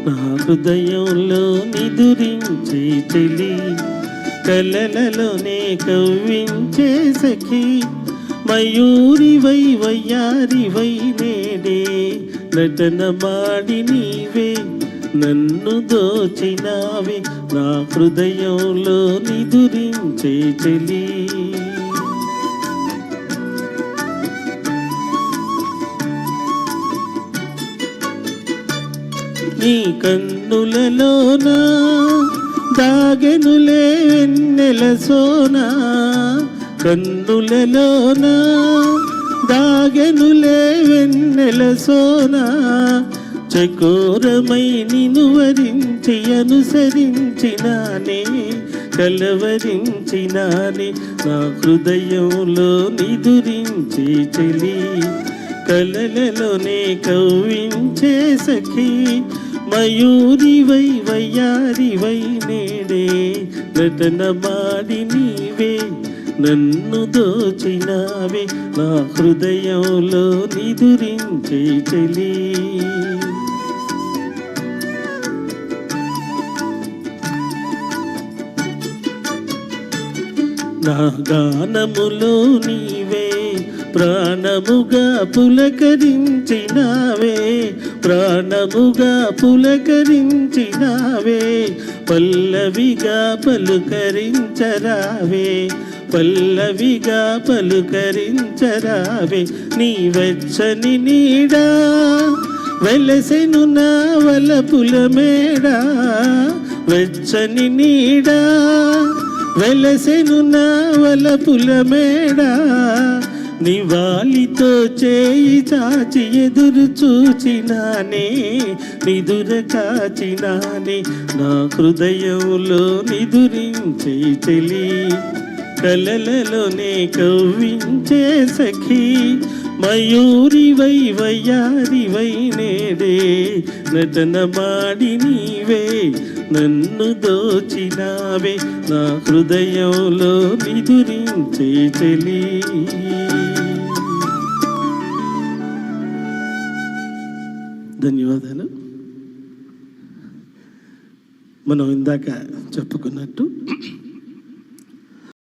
నా హృదయంలో నిదురించే చెలి, కలలలోనే కవ్వించే సఖి, మయూరివై వయ్యారివై నేడే నటన మాడి నీవే నన్ను దోచినావే, నా హృదయంలో నిదురించే చెలి. నీ కన్నులలోన దాగెనులే వెన్నెల సోనా, కన్నులలోన దాగెనులే వెన్నెల సోనా, చకోరమై నిన్ను వరించి అనుసరించినానే, కలవరించినానే, నా హృదయంలో నిదురించే చెలి, కలలలోనే కవ్వించే సఖి, మయూరివై వయ్యారివై నేడే నటన మాడి నీవే నన్ను దోచినావే, నా హృదయంలో నిదురించే చెలి. నా గానములో నీవే ప్రాణముగా పులకరించినావే, ప్రాణముగా పులకరించినావే, పల్లవిగా పలుకరించరావే, పల్లవిగా పలుకరించరావే, నీ వెచ్చని నీడా వెలసెను నా వలపుల మేడా, వెచ్చని నీడా వెలసెను నా వలపుల మేడా, నివాళితో చేయి చాచి ఎదురు చూచినానే, నిదుర కాచినానే, నా హృదయంలో నిదురించే చెలి, కలలలోనే కవ్వించే సఖి, మయూరివై వయ్యారివై నేడే నటన మాడి నీవే నన్ను దోచినావే, నా హృదయంలో నిదురించే చెలి. ధన్యవాదాలు. మనం ఇందాక చెప్పుకున్నట్టు